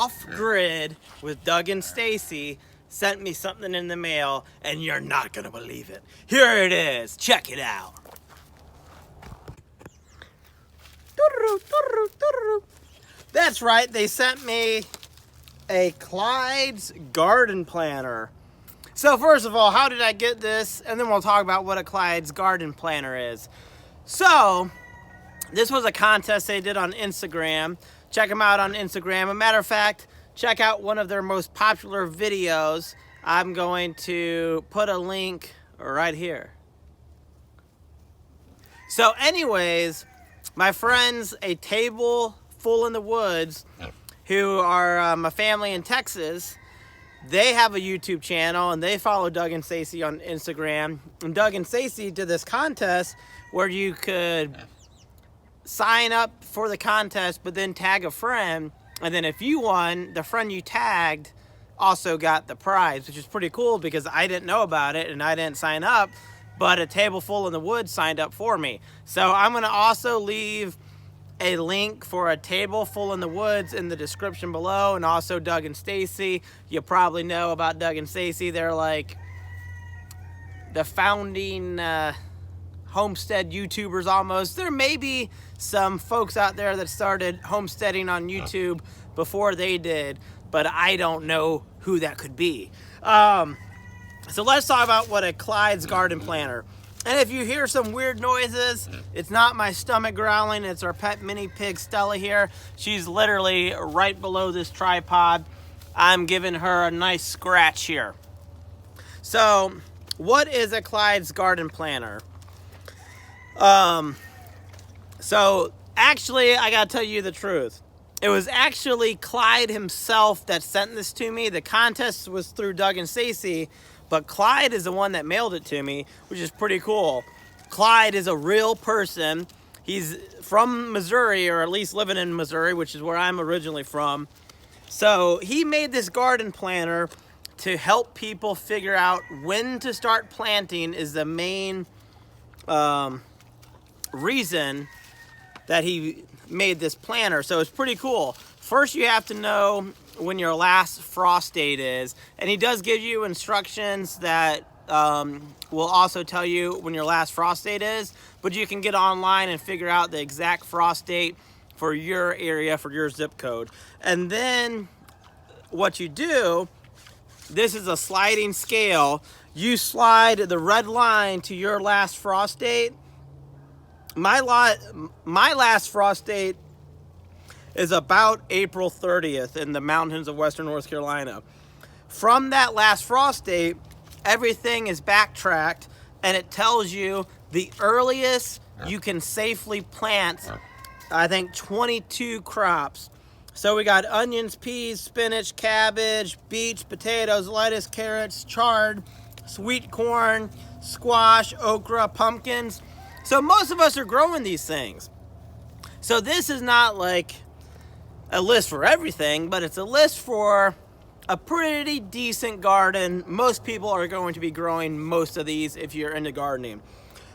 Off-Grid with Doug and Stacy sent me something in the mail, and you're not gonna believe it. Here it is. Check it out. That's right. They sent me a Clydes garden planter. So first of all, how did I get this? And then we'll talk about what a Clydes garden planter is. So this was a contest they did on Instagram. Check them out on Instagram. A matter of fact, check out one of their most popular videos. I'm going to put a link right here. So anyways, my friends, A Table Full in the Woods, who are a family in Texas, they have a YouTube channel and they follow Doug and Stacy on Instagram. And Doug and Stacy did this contest where you could sign up for the contest, but then tag a friend. And then if you won, the friend you tagged also got the prize, which is pretty cool because I didn't know about it and I didn't sign up, but A Table Full in the Woods signed up for me. So I'm going to also leave a link for A Table Full in the Woods in the description below, and also Doug and Stacy. You probably know about Doug and Stacy. They're like the founding homestead YouTubers almost. There may be some folks out there that started homesteading on YouTube before they did, but I don't know who that could be. So let's talk about what a Clydes garden planter. And if you hear some weird noises, it's not my stomach growling, it's our pet mini pig Stella here. She's literally right below this tripod. I'm giving her a nice scratch here. So, what is a Clydes garden planter? So actually, I gotta tell you the truth. It was actually Clyde himself that sent this to me. The contest was through Doug and Stacy, but Clyde is the one that mailed it to me, which is pretty cool. Clyde is a real person. He's from Missouri, or at least living in Missouri, which is where I'm originally from. So he made this garden planter to help people figure out when to start planting is the main reason that he made this planter. So it's pretty cool. First, you have to know when your last frost date is, and he does give you instructions that will also tell you when your last frost date is, but you can get online and figure out the exact frost date for your area, for your zip code. And then what you do, this is a sliding scale. You slide the red line to your last frost date. My last frost date is about April 30th in the mountains of western North Carolina. From that last frost date, everything is backtracked, and it tells you the earliest you can safely plant, I think, 22 crops. So we got onions, peas, spinach, cabbage, beets, potatoes, lettuce, carrots, chard, sweet corn, squash, okra, pumpkins. So most of us are growing these things. So this is not like a list for everything, but it's a list for a pretty decent garden. Most people are going to be growing most of these if you're into gardening.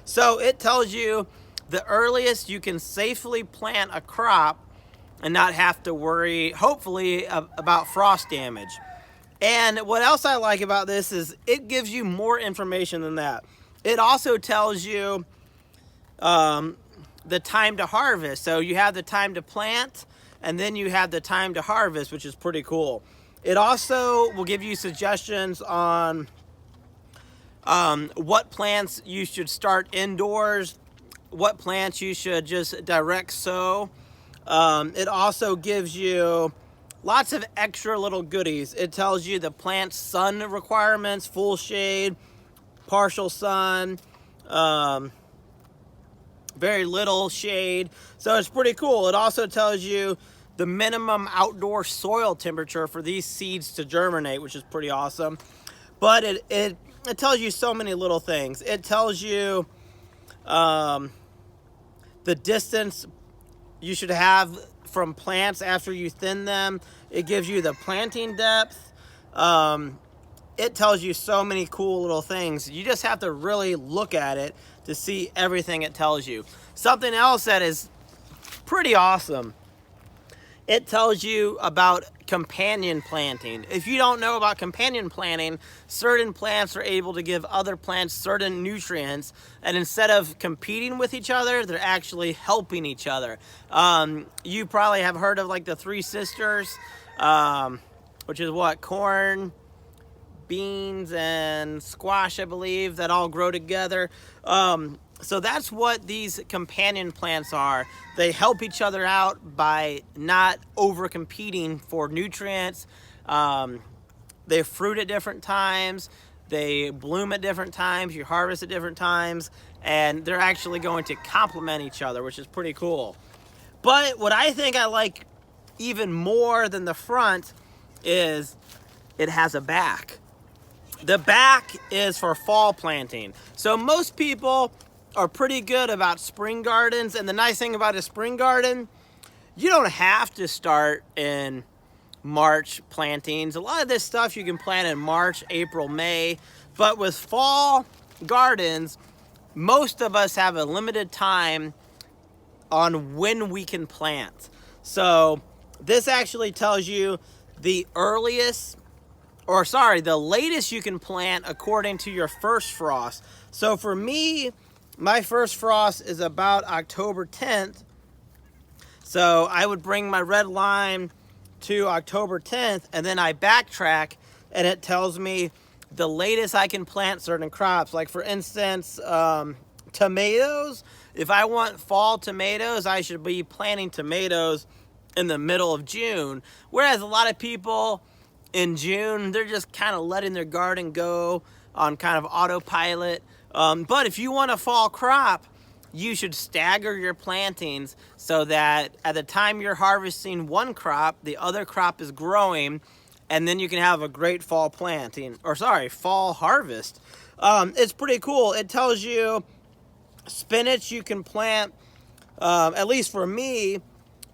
So it tells you the earliest you can safely plant a crop and not have to worry, hopefully, about frost damage. And what else I like about this is it gives you more information than that. It also tells you the time to harvest. So you have the time to plant, and then you have the time to harvest, which is pretty cool. It also will give you suggestions on what plants you should start indoors, what plants you should just direct sow. It also gives you lots of extra little goodies. It tells you the plant's sun requirements, full shade, partial sun, very little shade. So it's pretty cool. It also tells you the minimum outdoor soil temperature for these seeds to germinate, which is pretty awesome. But it tells you so many little things. It tells you the distance you should have from plants after you thin them. It gives you the planting depth. It tells you so many cool little things. You just have to really look at it to see everything it tells you. Something else that is pretty awesome, it tells you about companion planting. If you don't know about companion planting, certain plants are able to give other plants certain nutrients, and instead of competing with each other, they're actually helping each other. You probably have heard of like the three sisters, which is what, corn, beans, and squash, I believe, that all grow together. So that's what these companion plants are. They help each other out by not over competing for nutrients. They fruit at different times. They bloom at different times. You harvest at different times. And they're actually going to complement each other, which is pretty cool. But what I think I like even more than the front is it has a back. The back is for fall planting. So most people are pretty good about spring gardens, and the nice thing about a spring garden, you don't have to start in March plantings. A lot of this stuff you can plant in March, April, May, but with fall gardens, most of us have a limited time on when we can plant. So this actually tells you the latest you can plant according to your first frost. So for me, my first frost is about October 10th. So I would bring my red line to October 10th, and then I backtrack, and it tells me the latest I can plant certain crops. Like for instance, tomatoes. If I want fall tomatoes, I should be planting tomatoes in the middle of June. Whereas a lot of people in June, they're just kind of letting their garden go on kind of autopilot. But if you want a fall crop, you should stagger your plantings so that at the time you're harvesting one crop, the other crop is growing, and then you can have a great fall fall harvest. It's pretty cool. It tells you spinach you can plant, at least for me,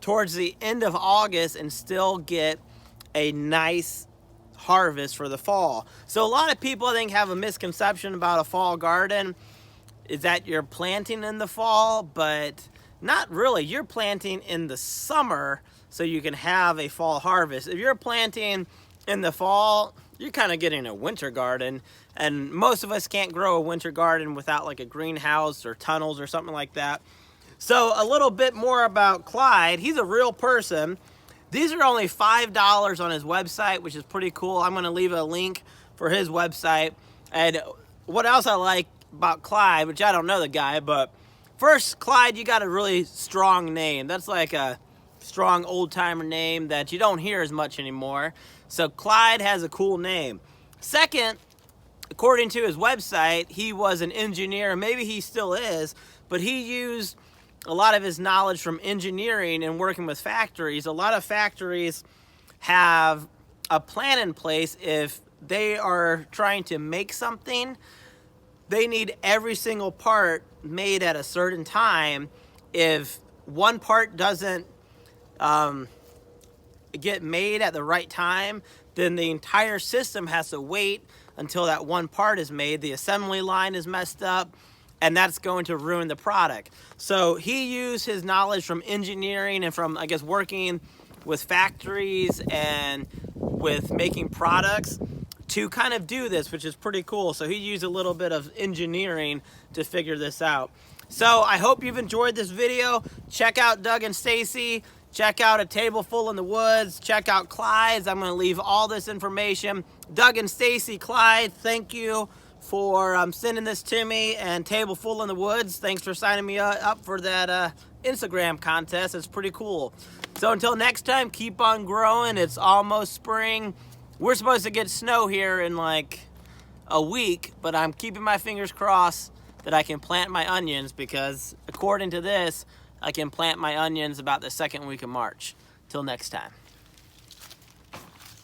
towards the end of August and still get a nice harvest for the fall. So a lot of people, I think, have a misconception about a fall garden, is that you're planting in the fall, but not really. You're planting in the summer so you can have a fall harvest. If you're planting in the fall, you're kind of getting a winter garden, and most of us can't grow a winter garden without like a greenhouse or tunnels or something like that. So a little bit more about Clyde. He's a real person. These are only $5 on his website, which is pretty cool. I'm going to leave a link for his website. And what else I like about Clyde, which I don't know the guy, but first, Clyde, you got a really strong name. That's like a strong old-timer name that you don't hear as much anymore. So Clyde has a cool name. Second, according to his website, he was an engineer. Maybe he still is, but he used a lot of his knowledge from engineering and working with factories. A lot of factories have a plan in place. If they are trying to make something, they need every single part made at a certain time. If one part doesn't get made at the right time, then the entire system has to wait until that one part is made. The assembly line is messed up, and that's going to ruin the product. So he used his knowledge from engineering and from, I guess, working with factories and with making products to kind of do this, which is pretty cool. So he used a little bit of engineering to figure this out. So I hope you've enjoyed this video. Check out Doug and Stacy. Check out A Table Full in the Woods. Check out Clydes. I'm going to leave all this information. Doug and Stacy, Clyde, thank you for sending this to me. And Table Full in the Woods, thanks for signing me up for that Instagram contest. It's pretty cool. So until next time, keep on growing. It's almost spring. We're supposed to get snow here in like a week, but I'm keeping my fingers crossed that I can plant my onions, because according to this, I can plant my onions about the second week of March. Till next time.